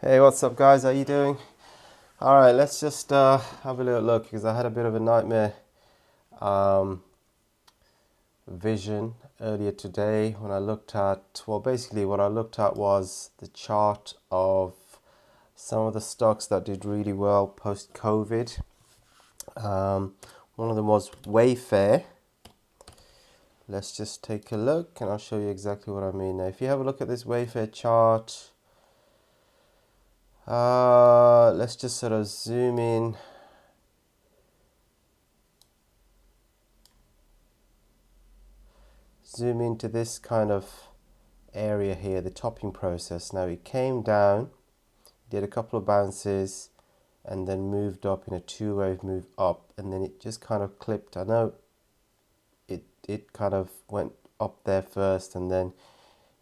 Hey, what's up, guys? How you doing? All right, let's just have a little look because I had a bit of a nightmare um, vision earlier today when I looked at, well, basically what I looked at was the chart of some of the stocks that did really well post-COVID. Um, One of them was Wayfair. Let's just take a look and I'll show you exactly what I mean. Now, if you have a look at this Wayfair chart, let's just sort of zoom in. Zoom into this kind of area here, the topping process. Now it came down, did a couple of bounces, and then moved up in a two-wave move up, and then it just kind of clipped. I know it kind of went up there first, and then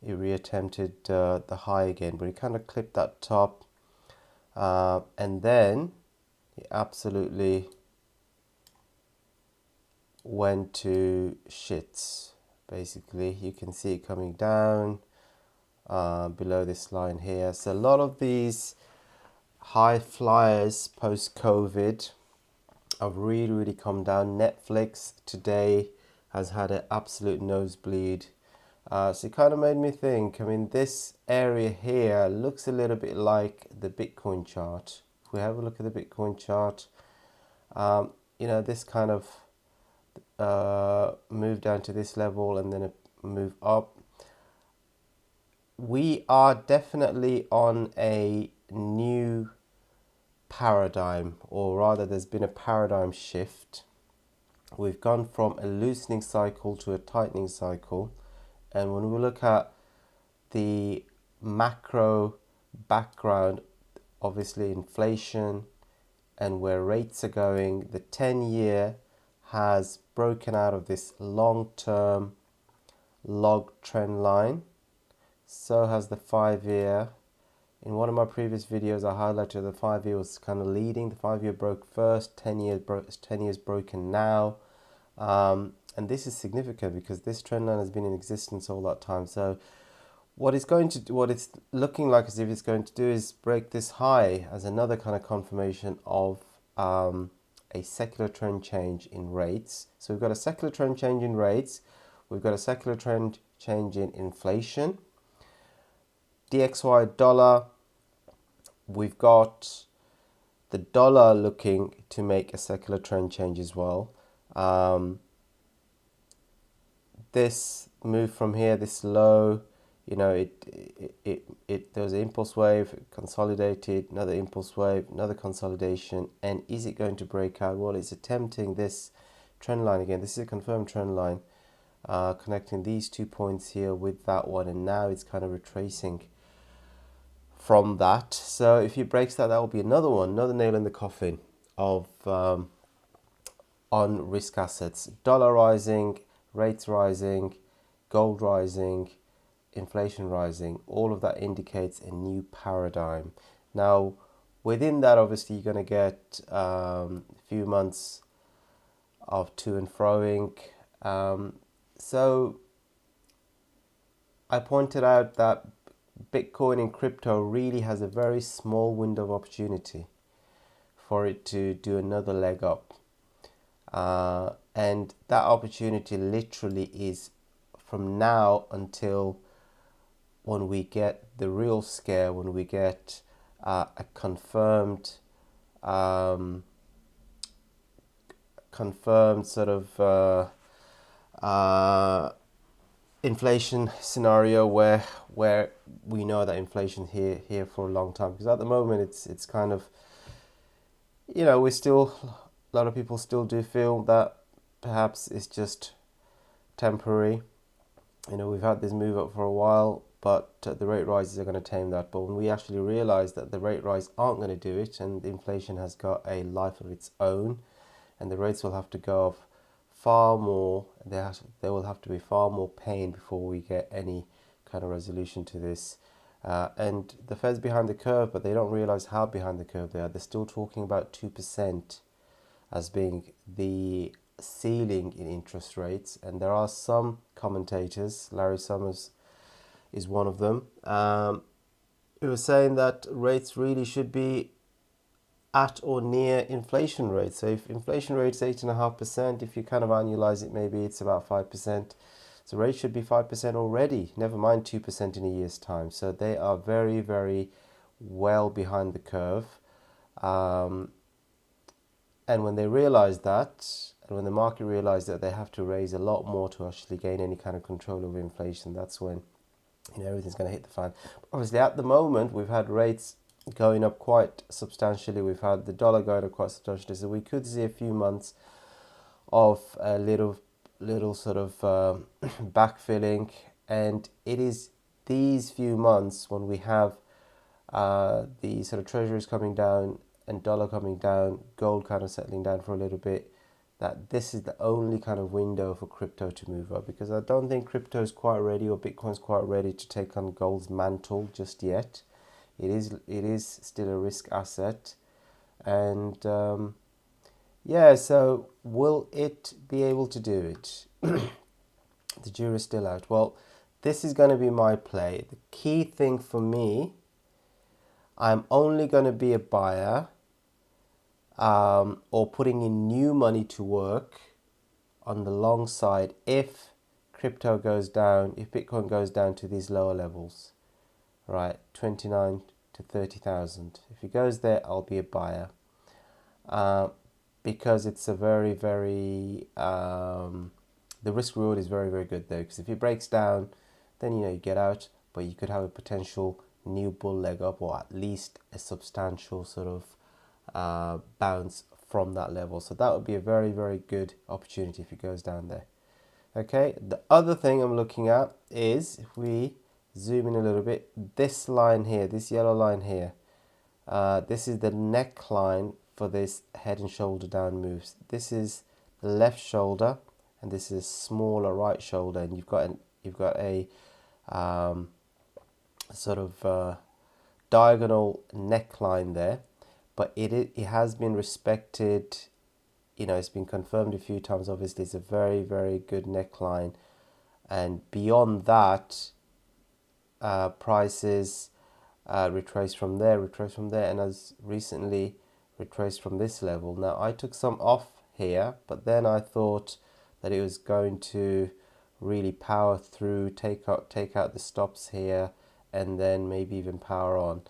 it reattempted the high again, but it kind of clipped that top, and then it absolutely went to shits. Basically, you can see it coming down below this line here. So a lot of these high flyers post-COVID have really come down. Netflix today has had an absolute nosebleed. So it kind of made me think, I mean, this area here looks a little bit like the Bitcoin chart. If we have a look at the Bitcoin chart, this kind of move down to this level and then a move up. We are definitely on a new paradigm, or rather there's been a paradigm shift. We've gone from a loosening cycle to a tightening cycle, and when we look at the macro background, obviously inflation and where rates are going, the 10-year has broken out of this long-term log trend line. So has the 5-year. In one of my previous videos, I highlighted the 5-year was kind of leading. The 5-year broke first, 10 years broken now. And this is significant because this trend line has been in existence all that time. So what it's looking like as if it's going to do is break this high as another kind of confirmation of a secular trend change in rates. So we've got a secular trend change in rates. We've got a secular trend change in inflation. DXY dollar, we've got the dollar looking to make a secular trend change as well. This move from here, this low, there was an impulse wave, consolidated, another impulse wave, another consolidation, and is it going to break out? Well, it's attempting this trend line again. This is a confirmed trend line, connecting these 2 points here with that one, and now it's kind of retracing from that. So if it breaks that, that will be another one, another nail in the coffin of on risk assets. Dollar rising, rates rising, gold rising, inflation rising. All of that indicates a new paradigm. Now, within that, obviously, you're going to get a few months of to and froing. So I pointed out that Bitcoin and crypto really has a very small window of opportunity for it to do another leg up. And that opportunity literally is from now until when we get the real scare, when we get a confirmed sort of inflation scenario where we know that inflation here for a long time. Because at the moment it's kind of, we still, a lot of people still do feel that perhaps it's just temporary. We've had this move up for a while, but the rate rises are going to tame that. But when we actually realize that the rate rise aren't going to do it, and inflation has got a life of its own, and the rates will have to go up far more, there will have to be far more pain before we get any kind of resolution to this. And the Fed's behind the curve, but they don't realize how behind the curve they are. They're still talking about 2% as being the ceiling in interest rates, and there are some commentators, Larry Summers is one of them, we were saying that rates really should be at or near inflation rate. So if inflation rate is 8.5%, if you kind of annualize it, maybe it's about 5%. So rate should be 5% already, never mind 2% in a year's time. So they are very, very well behind the curve. And when they realize that, and when the market realized that they have to raise a lot more to actually gain any kind of control over inflation, that's when everything's going to hit the fan. Obviously, at the moment, we've had rates going up quite substantially. We've had the dollar going up quite substantially. So we could see a few months of a little sort of backfilling. And it is these few months when we have the sort of treasuries coming down and dollar coming down, gold kind of settling down for a little bit, that this is the only kind of window for crypto to move up, because I don't think crypto is quite ready, or Bitcoin's quite ready to take on gold's mantle just yet. It is still a risk asset, and yeah, so will it be able to do it? The jury's still out. Well, this is going to be my play. The key thing for me, I'm only going to be a buyer or putting in new money to work on the long side if crypto goes down, if Bitcoin goes down to these lower levels, right, 29 to 30,000. If it goes there, I'll be a buyer because it's a very, very, the risk reward is very, very good there, because if it breaks down, then you get out, but you could have a potential new bull leg up, or at least a substantial sort of bounce from that level. So that would be a very, very good opportunity if it goes down there. Okay, the other thing I'm looking at is, if we zoom in a little bit, this line here, this yellow line here, this is the neckline for this head and shoulder down moves. This is the left shoulder, and this is smaller right shoulder, and you've got a sort of diagonal neckline there, but it has been respected. It's been confirmed a few times. Obviously, it's a very, very good neckline, and beyond that, prices retrace from there, and as recently retraced from this level. Now, I took some off here, but then I thought that it was going to really power through, take out the stops here, and then maybe even power on.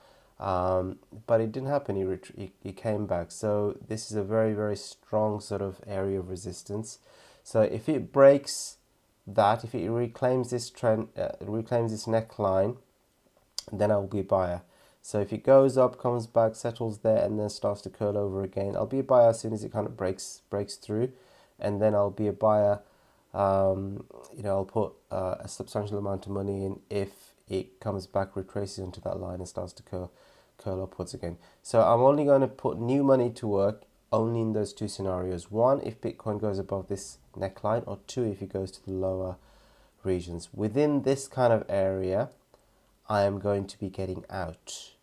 But it didn't happen. He came back. So this is a very, very strong sort of area of resistance. So if it breaks that, if it reclaims this trend, reclaims this neckline, then I'll be a buyer. So if it goes up, comes back, settles there, and then starts to curl over again, I'll be a buyer as soon as it kind of breaks through, and then I'll be a buyer. I'll put a substantial amount of money in if it comes back, retraces into that line, and starts to curl upwards again. So I'm only going to put new money to work only in those two scenarios. One, if Bitcoin goes above this neckline, or two, if it goes to the lower regions. Within this kind of area, I am going to be getting out.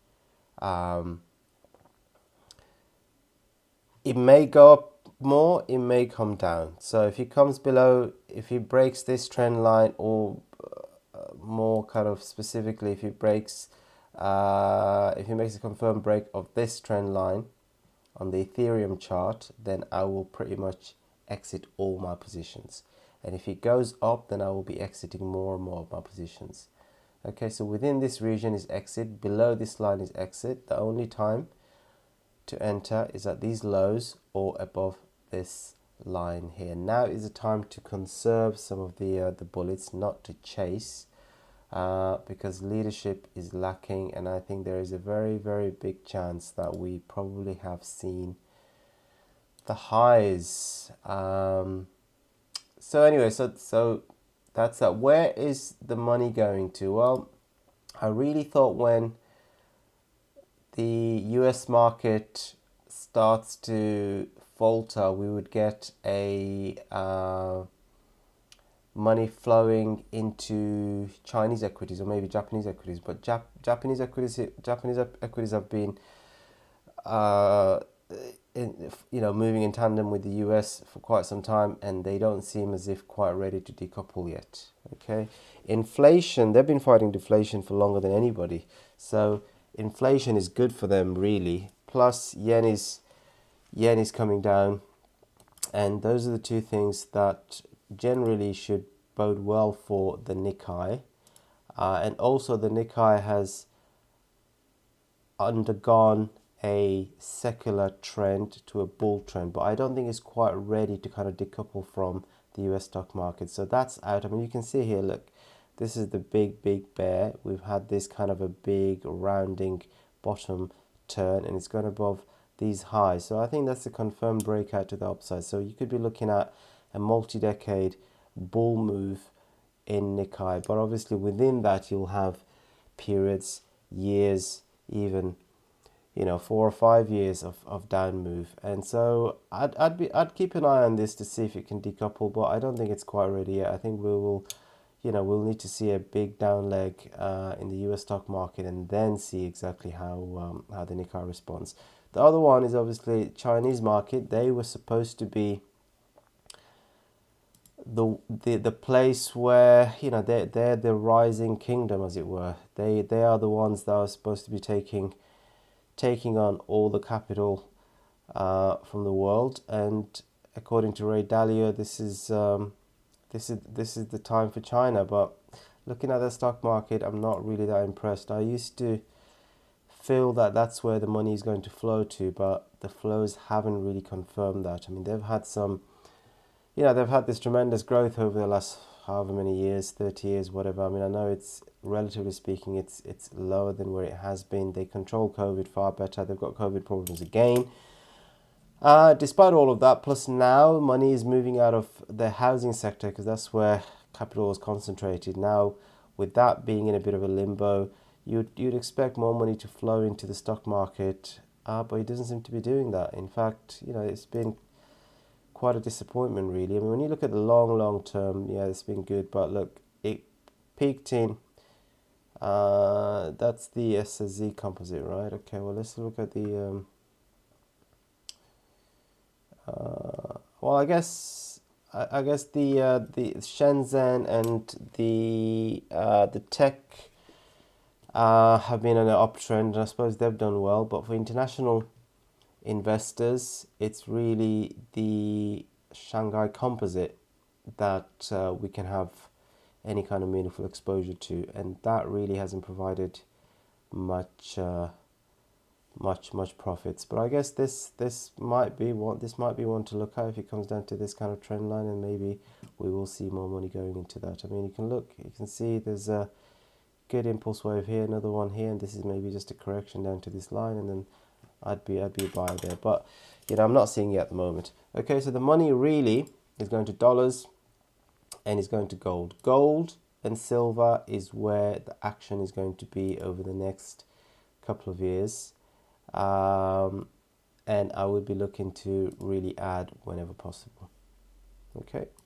It may go up more, it may come down. So if it comes below, if it breaks this trend line, or more kind of specifically, if it breaks, if it makes a confirmed break of this trend line on the Ethereum chart, then I will pretty much exit all my positions. And if it goes up, then I will be exiting more and more of my positions. Okay, so within this region is exit, below this line is exit. The only time to enter is at these lows or above this line here. Now is the time to conserve some of the bullets, not to chase, because leadership is lacking, and I think there is a very, very big chance that we probably have seen the highs. So anyway, so that's that. Where is the money going to? Well, I really thought when the US market starts to falter, we would get a money flowing into Chinese equities, or maybe Japanese equities. But Japanese equities have been moving in tandem with the US for quite some time, and they don't seem as if quite ready to decouple yet. Okay, inflation, they've been fighting deflation for longer than anybody. So inflation is good for them really. Plus yen is coming down, and those are the two things that generally should bode well for the Nikkei. And also the Nikkei has undergone a secular trend to a bull trend, but I don't think it's quite ready to kind of decouple from the US stock market. So that's out. I mean, you can see here, look, this is the big bear. We've had this kind of a big rounding bottom turn, and it's gone above these highs. So I think that's a confirmed breakout to the upside. So you could be looking at a multi-decade bull move in Nikkei, but obviously within that you'll have periods, years, even 4 or 5 years of down move. And so I'd keep an eye on this to see if it can decouple, but I don't think it's quite ready yet. I think we'll need to see a big down leg in the US stock market and then see exactly how the Nikkei responds. The other one is obviously Chinese market. They were supposed to be the place where they're the rising kingdom, as it were. They are the ones that are supposed to be taking on all the capital from the world, and according to Ray Dalio, this is the time for China. But looking at the stock market, I'm not really that impressed. I used to feel that that's where the money is going to flow to, but the flows haven't really confirmed that. I mean, they've had this tremendous growth over the last however many years, 30 years, whatever. I mean, I know it's relatively speaking, it's lower than where it has been. They control COVID far better. They've got COVID problems again. Despite all of that, plus now money is moving out of the housing sector because that's where capital is concentrated. Now, with that being in a bit of a limbo, you'd expect more money to flow into the stock market, but it doesn't seem to be doing that. In fact, it's been quite a disappointment, really. I mean, when you look at the long term, yeah, it's been good, but look, it peaked in that's the SSZ composite, right? Okay, well, let's look at the well, I guess the Shenzhen and the tech have been on an uptrend, and I suppose they've done well. But for international investors, it's really the Shanghai composite that we can have any kind of meaningful exposure to, and that really hasn't provided much profits. But I guess this might be one to look at if it comes down to this kind of trend line, and maybe we will see more money going into that. I mean, you can see there's a good impulse wave here, another one here, and this is maybe just a correction down to this line, and then I'd be a buyer there. But I'm not seeing it at the moment. Okay, so the money really is going to dollars and is going to gold. Gold and silver is where the action is going to be over the next couple of years. And I would be looking to really add whenever possible. Okay.